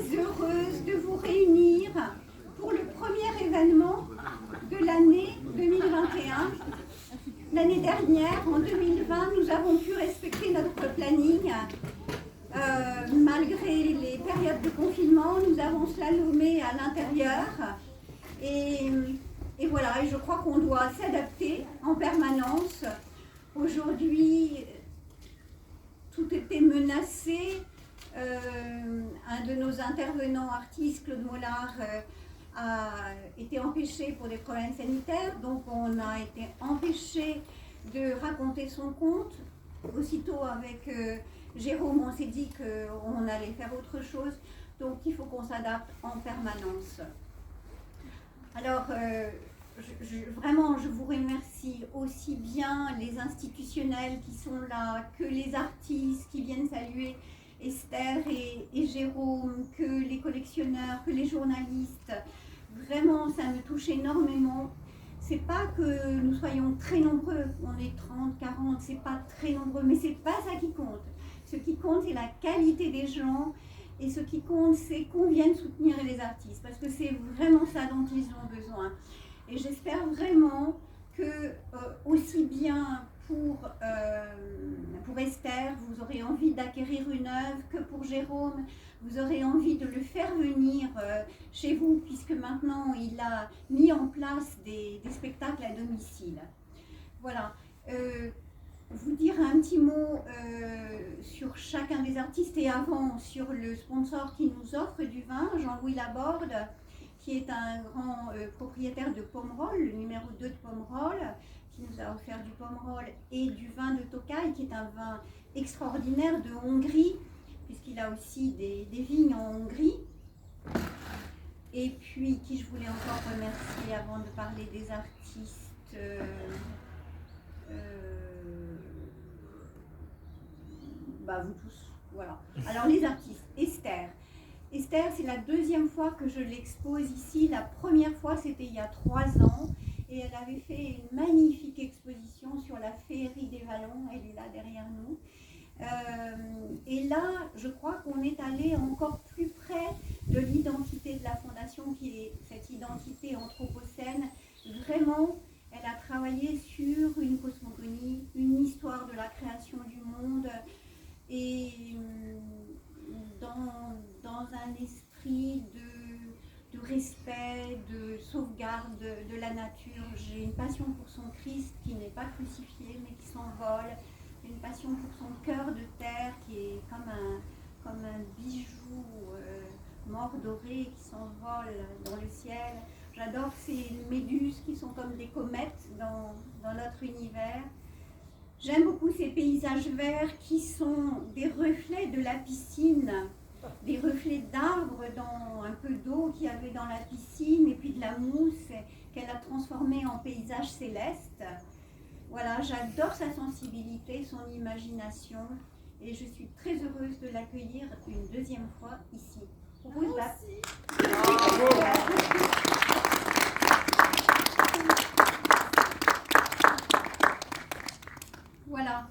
suis heureuse de vous réunir pour le premier événement de l'année 2021. L'année dernière, en 2020, nous avons pu respecter notre planning. Malgré les périodes de confinement, nous avons slalomé à l'intérieur. Et voilà, et je crois qu'on doit s'adapter en permanence. Aujourd'hui, tout était menacé. Un de nos intervenants artistes, Claude Mollard, a été empêché pour des problèmes sanitaires, donc on a été empêché de raconter son conte. Aussitôt avec Jérôme, on s'est dit qu'on allait faire autre chose, donc il faut qu'on s'adapte en permanence. Alors, vraiment, je vous remercie aussi bien les institutionnels qui sont là, que les artistes qui viennent saluer Esther et Jérôme, que les collectionneurs, que les journalistes. Vraiment, ça me touche énormément. C'est pas que nous soyons très nombreux, on est 30, 40, c'est pas très nombreux, mais c'est pas ça qui compte. Ce qui compte, c'est la qualité des gens, et ce qui compte, c'est qu'on vienne soutenir les artistes, parce que c'est vraiment ça dont ils ont besoin. Et j'espère vraiment que, aussi bien pour Esther, vous aurez envie d'acquérir une œuvre, que pour Jérôme, vous aurez envie de le faire venir chez vous, puisque maintenant il a mis en place des spectacles à domicile. Voilà. Vous dire un petit mot sur chacun des artistes et avant sur le sponsor qui nous offre du vin, Jean-Louis Laborde, qui est un grand propriétaire de Pomerol, le numéro 2 de Pomerol, qui nous a offert du Pomerol et du vin de Tokai, qui est un vin extraordinaire de Hongrie, puisqu'il a aussi des vignes en Hongrie. Et puis, qui je voulais encore remercier avant de parler des artistes, vous tous, voilà. Alors les artistes, Esther. Esther, c'est la deuxième fois que je l'expose ici. La première fois, c'était il y a 3 ans. Et elle avait fait une magnifique exposition sur la féerie des vallons. Elle est là derrière nous. Et là, je crois qu'on est allé encore plus près de l'identité de la Fondation, qui est cette identité anthropocène. Vraiment, elle a travaillé sur une cosmogonie, une histoire de la création du monde, et dans un esprit de respect, de sauvegarde de la nature. J'ai une passion pour son Christ qui n'est pas crucifié mais qui s'envole, une passion pour son cœur de terre qui est comme un bijou mort doré qui s'envole dans le ciel. J'adore ces méduses qui sont comme des comètes dans notre univers. J'aime beaucoup ces paysages verts qui sont des reflets de la piscine, des reflets d'arbres dans un peu d'eau qu'il y avait dans la piscine, et puis de la mousse qu'elle a transformée en paysage céleste. Voilà, j'adore sa sensibilité, son imagination, et je suis très heureuse de l'accueillir une deuxième fois ici. Voilà.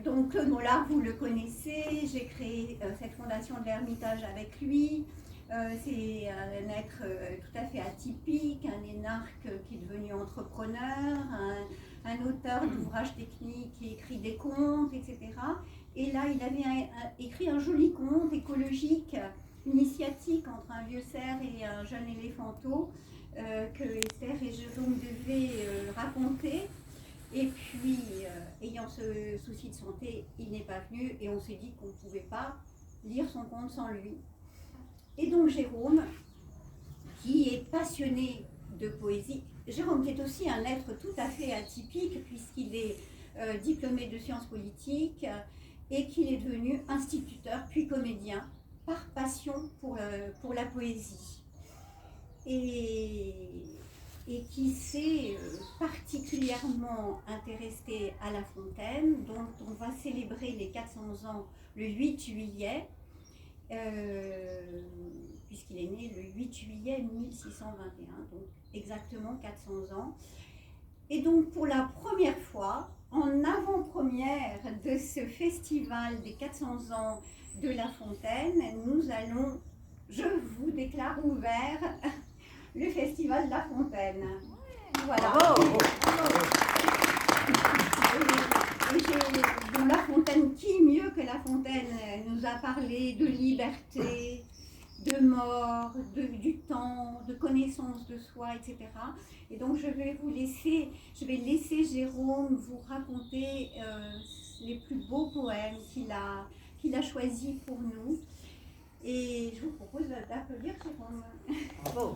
Donc Claude Mollard, vous le connaissez, j'ai créé cette fondation de l'Ermitage avec lui. C'est un être tout à fait atypique, un énarque qui est devenu entrepreneur, un auteur d'ouvrages techniques qui écrit des contes, etc. Et là, il avait écrit un joli conte écologique, initiatique entre un vieux cerf et un jeune éléphanteau que Esther et Jérôme devaient raconter. Et puis, ayant ce souci de santé, il n'est pas venu et on s'est dit qu'on ne pouvait pas lire son conte sans lui. Et donc Jérôme, qui est passionné de poésie, Jérôme qui est aussi un être tout à fait atypique puisqu'il est diplômé de sciences politiques et qu'il est devenu instituteur puis comédien par passion pour la poésie. Et qui s'est particulièrement intéressé à La Fontaine, dont on va célébrer les 400 ans le 8 juillet, puisqu'il est né le 8 juillet 1621, donc exactement 400 ans. Et donc pour la première fois, en avant-première de ce festival des 400 ans de La Fontaine, nous allons je vous déclare ouvert le Festival de la Fontaine. Voilà. Bon, La Fontaine, qui mieux que La Fontaine nous a parlé de liberté, de mort, du temps, de connaissance de soi, etc. Et donc je vais laisser Jérôme vous raconter les plus beaux poèmes qu'il a choisis pour nous. Et je vous propose d'applaudir Jérôme. Bravo.